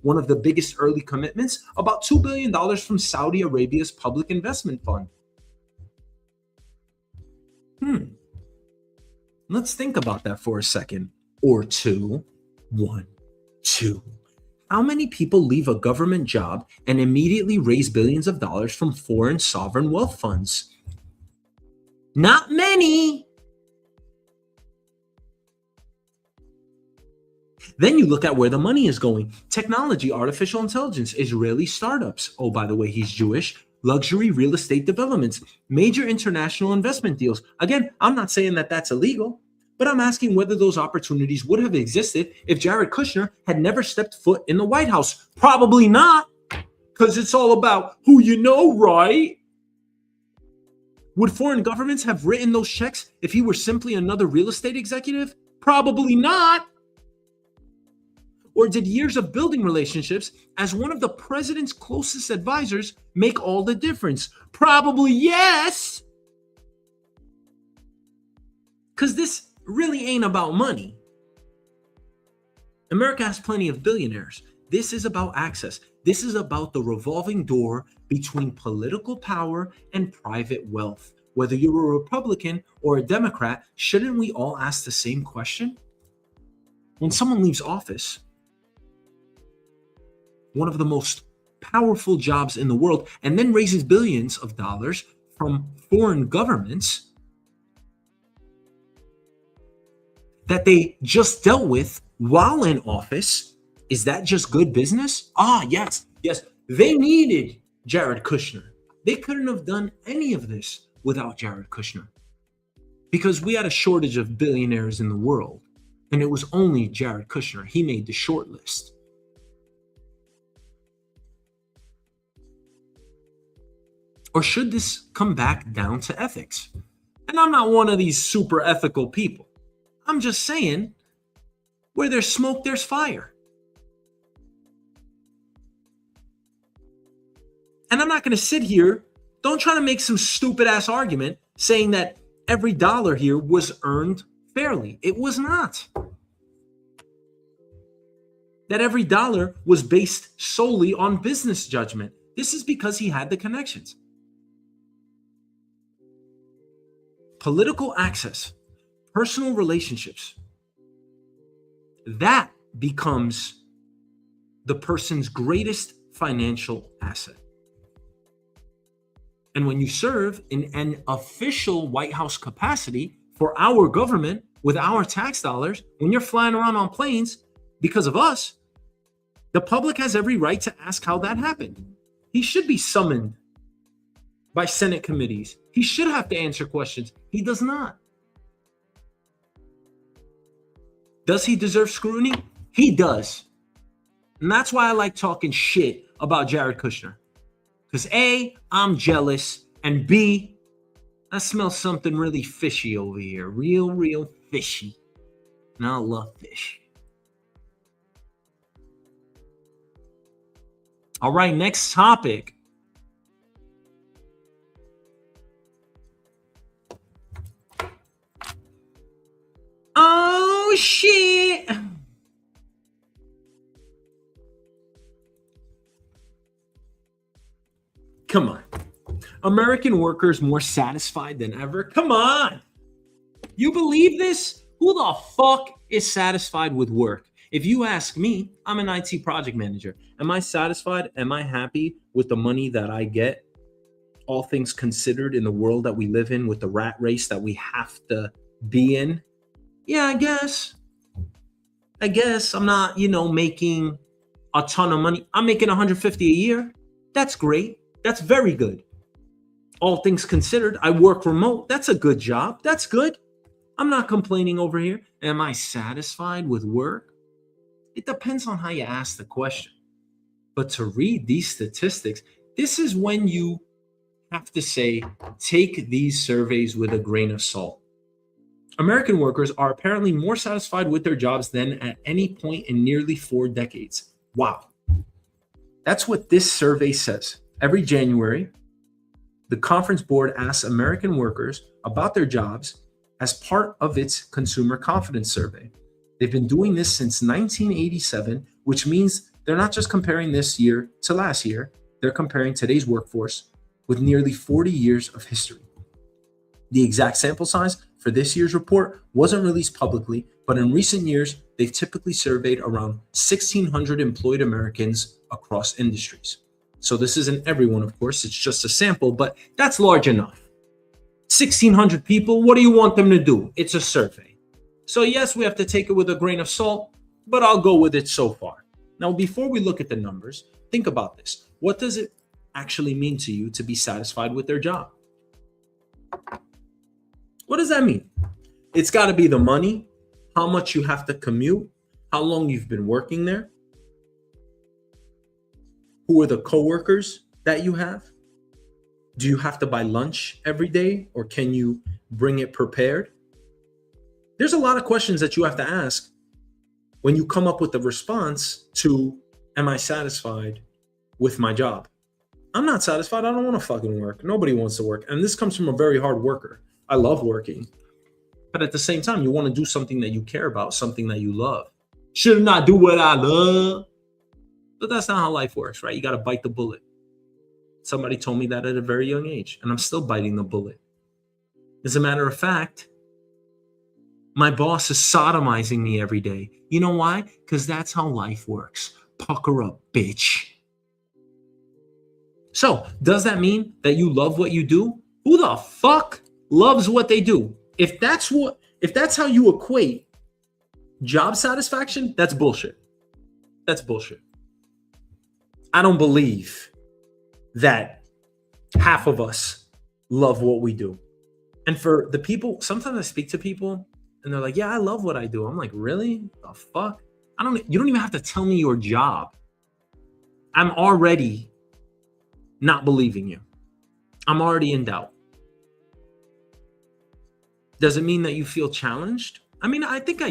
One of the biggest early commitments, about $2 billion from Saudi Arabia's public investment fund. Let's think about that for a second. Or two. 1, 2. How many people leave a government job and immediately raise billions of dollars from foreign sovereign wealth funds? Not many. Then you look at where the money is going. Technology, artificial intelligence, Israeli startups. Oh, by the way, he's Jewish. Luxury real estate developments, major international investment deals. Again, I'm not saying that that's illegal, but I'm asking whether those opportunities would have existed if Jared Kushner had never stepped foot in the White House. Probably not, because it's all about who you know, right? Would foreign governments have written those checks if he were simply another real estate executive? Probably not. Or did years of building relationships as one of the president's closest advisors make all the difference? Probably yes. Because this really ain't about money. America has plenty of billionaires. This is about access. This is about the revolving door between political power and private wealth. Whether you're a Republican or a Democrat, shouldn't we all ask the same question? When someone leaves office, one of the most powerful jobs in the world, and then raises billions of dollars from foreign governments that they just dealt with while in office. Is that just good business? Yes. They needed Jared Kushner. They couldn't have done any of this without Jared Kushner, because we had a shortage of billionaires in the world, and it was only Jared Kushner. He made the short list. Or should this come back down to ethics? And I'm not one of these super ethical people. I'm just saying, where there's smoke, there's fire. And I'm not going to sit here, don't try to make some stupid ass argument saying that every dollar here was earned fairly. It was not. That every dollar was based solely on business judgment. This is because he had the connections. Political access, personal relationships, that becomes the person's greatest financial asset. And when you serve in an official White House capacity for our government with our tax dollars, when you're flying around on planes because of us, the public has every right to ask how that happened. He should be summoned by Senate committees. He should have to answer questions. He does not. Does he deserve scrutiny? He does. And that's why I like talking shit about Jared Kushner. Because A, I'm jealous, and B, I smell something really fishy over here. Real fishy. And I love fish. All right, next topic. Oh, shit. Come on. American workers more satisfied than ever? Come on. You believe this? Who the fuck is satisfied with work? If you ask me, I'm an IT project manager. Am I satisfied? Am I happy with the money that I get? All things considered, in the world that we live in, with the rat race that we have to be in? Yeah, I guess I'm not, making a ton of money. I'm making 150 a year. That's great. That's very good. All things considered, I work remote. That's a good job. That's good. I'm not complaining over here. Am I satisfied with work? It depends on how you ask the question. But to read these statistics, this is when you have to say, take these surveys with a grain of salt. American workers are apparently more satisfied with their jobs than at any point in nearly 4 decades. Wow. That's what this survey says. Every January, the Conference Board asks American workers about their jobs as part of its Consumer Confidence Survey. They've been doing this since 1987, which means they're not just comparing this year to last year, they're comparing today's workforce with nearly 40 years of history. The exact sample size for this year's report wasn't released publicly, but in recent years, they've typically surveyed around 1,600 employed Americans across industries. So this isn't everyone, of course, it's just a sample, but that's large enough. 1,600 people, what do you want them to do? It's a survey. So yes, we have to take it with a grain of salt, but I'll go with it so far. Now, before we look at the numbers, think about this. What does it actually mean to you to be satisfied with their job? What does that mean? It's got to be the money, how much you have to commute, how long you've been working there, who are the coworkers that you have? Do you have to buy lunch every day, or can you bring it prepared? There's a lot of questions that you have to ask when you come up with a response to, am I satisfied with my job? I'm not satisfied. I don't want to fucking work. Nobody wants to work. And this comes from a very hard worker. I love working. But at the same time, you want to do something that you care about, something that you love. Should not do what I love. But that's not how life works, right? You got to bite the bullet. Somebody told me that at a very young age, and I'm still biting the bullet. As a matter of fact, my boss is sodomizing me every day. You know why? Because that's how life works. Pucker up, bitch. So, does that mean that you love what you do? Who the fuck loves what they do? If that's how you equate job satisfaction, that's bullshit. That's bullshit. I don't believe that half of us love what we do. And for the people, sometimes I speak to people and they're like, yeah, I love what I do. I'm like, really? The fuck? You don't even have to tell me your job. I'm already not believing you. I'm already in doubt. Does it mean that you feel challenged? I mean, I think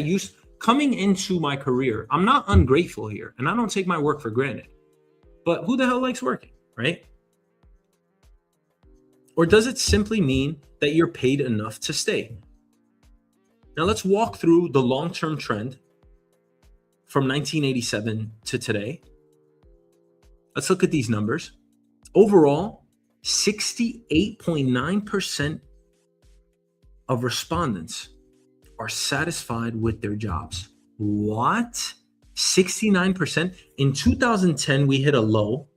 coming into my career, I'm not ungrateful here and I don't take my work for granted. But who the hell likes working, right? Or does it simply mean that you're paid enough to stay? Now let's walk through the long-term trend from 1987 to today. Let's look at these numbers. Overall, 68.9% of respondents are satisfied with their jobs. What? 69%? In 2010, we hit a low.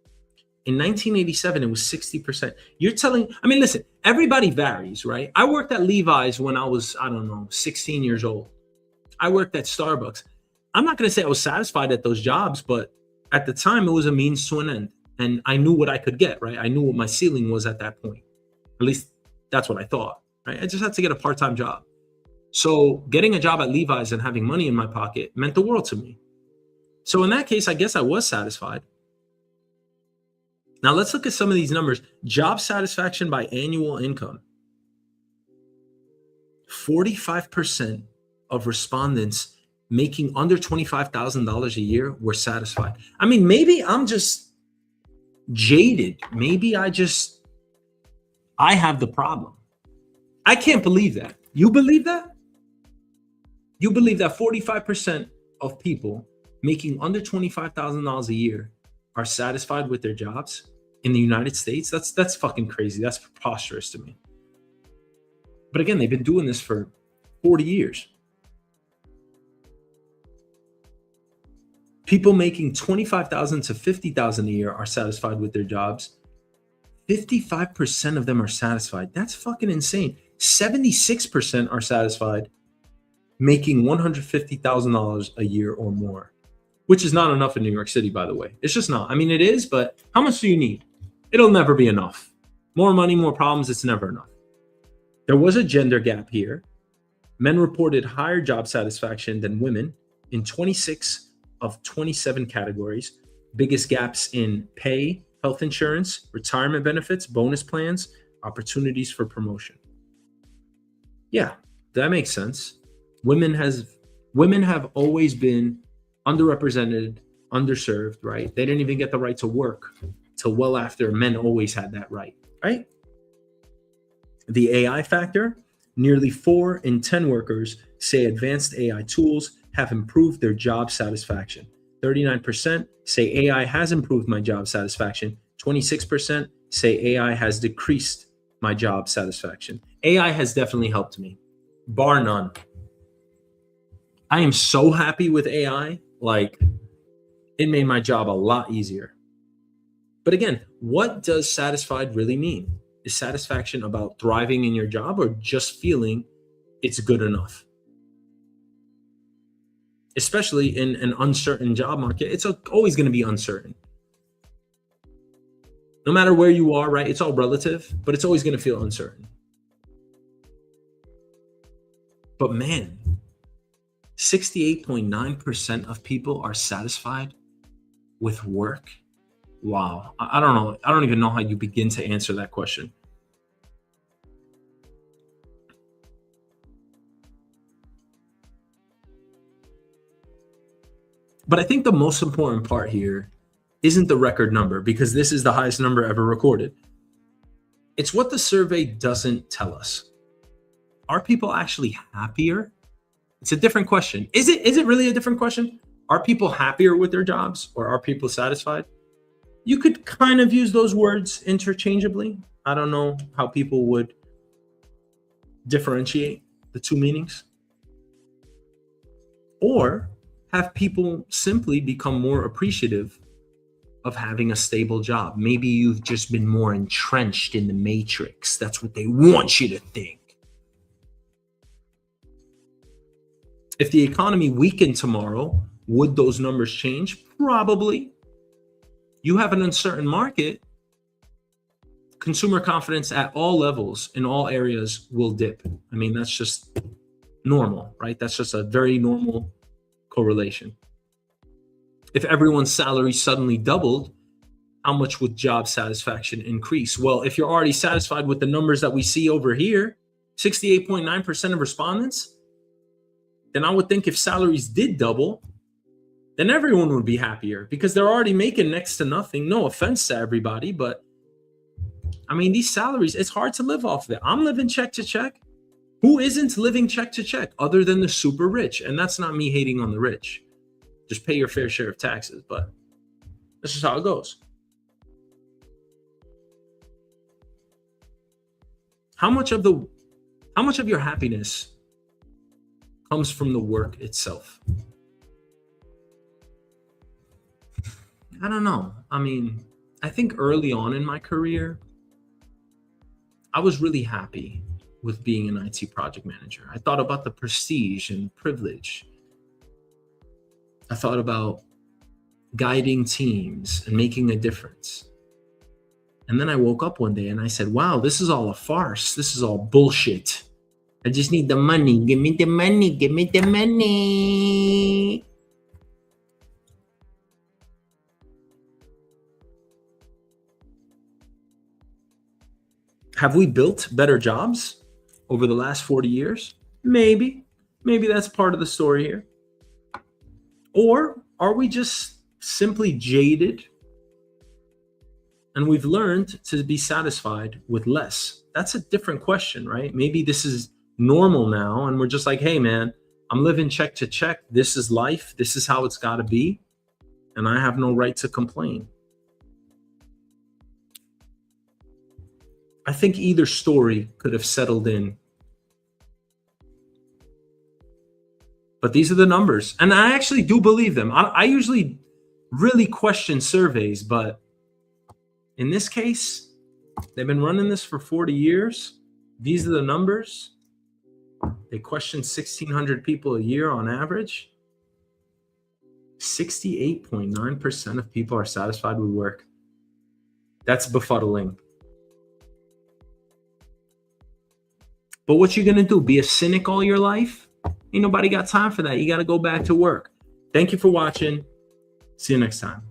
In 1987, it was 60%. Listen, everybody varies, right? I worked at Levi's when I was, 16 years old. I worked at Starbucks. I'm not going to say I was satisfied at those jobs, but at the time, it was a means to an end. And I knew what I could get, right? I knew what my ceiling was at that point. At least that's what I thought, right? I just had to get a part-time job. So getting a job at Levi's and having money in my pocket meant the world to me. So in that case, I guess I was satisfied. Now let's look at some of these numbers. Job satisfaction by annual income. 45% of respondents making under $25,000 a year were satisfied. I mean, maybe I'm just jaded. Maybe I have the problem. I can't believe that. You believe that? You believe that 45% of people making under $25,000 a year are satisfied with their jobs in the United States? That's fucking crazy. That's preposterous to me. But again, they've been doing this for 40 years. People making $25,000 to $50,000 a year are satisfied with their jobs. 55% of them are satisfied. That's fucking insane. 76% are satisfied making $150,000 a year or more, which is not enough in New York City, by the way. It's just not. I mean, it is, but how much do you need? It'll never be enough. More money, more problems. It's never enough. There was a gender gap here. Men reported higher job satisfaction than women in 26 of 27 categories. Biggest gaps in pay, health insurance, retirement benefits, bonus plans, opportunities for promotion. Yeah, that makes sense. Women have always been underrepresented, underserved, right? They didn't even get the right to work till well after men always had that right? The AI factor, nearly 4 in 10 workers say advanced AI tools have improved their job satisfaction. 39% say AI has improved my job satisfaction. 26% say AI has decreased my job satisfaction. AI has definitely helped me, bar none. I am so happy with AI. Like, it made my job a lot easier. But again, what does satisfied really mean? Is satisfaction about thriving in your job or just feeling it's good enough? Especially in an uncertain job market, it's always going to be uncertain. No matter where you are, right? It's all relative, but it's always going to feel uncertain. But man, 68.9% of people are satisfied with work. Wow. I don't know. I don't even know how you begin to answer that question. But I think the most important part here isn't the record number, because this is the highest number ever recorded. It's what the survey doesn't tell us. Are people actually happier? It's a different question. Is it really a different question? Are people happier with their jobs, or are people satisfied? You could kind of use those words interchangeably. I don't know how people would differentiate the two meanings. Or have people simply become more appreciative of having a stable job. Maybe you've just been more entrenched in the matrix. That's what they want you to think. If the economy weakened tomorrow, would those numbers change? Probably. You have an uncertain market. Consumer confidence at all levels, in all areas, will dip. I mean, that's just normal, right? That's just a very normal correlation. If everyone's salary suddenly doubled, how much would job satisfaction increase? Well, if you're already satisfied with the numbers that we see over here, 68.9% of respondents, then I would think if salaries did double, then everyone would be happier because they're already making next to nothing. No offense to everybody, but I mean, these salaries, it's hard to live off of it. I'm living check to check. Who isn't living check to check other than the super rich? And that's not me hating on the rich. Just pay your fair share of taxes, but that's just how it goes. How much of your happiness comes from the work itself? I don't know. I mean, I think early on in my career, I was really happy with being an IT project manager. I thought about the prestige and privilege. I thought about guiding teams and making a difference. And then I woke up one day and I said, wow, this is all a farce. This is all bullshit. I just need the money. Give me the money. Give me the money. Have we built better jobs over the last 40 years? Maybe. Maybe that's part of the story here. Or are we just simply jaded and we've learned to be satisfied with less? That's a different question, right? Maybe this is normal now and we're just like, hey man, I'm living check to check. This is life. This is how it's got to be. And I have no right to complain. I think either story could have settled in. But these are the numbers. And I actually do believe them. I usually really question surveys, but in this case, they've been running this for 40 years. These are the numbers. They question 1,600 people a year on average. 68.9% of people are satisfied with work. That's befuddling. But what you gonna do? Be a cynic all your life? Ain't nobody got time for that. You gotta go back to work. Thank you for watching. See you next time.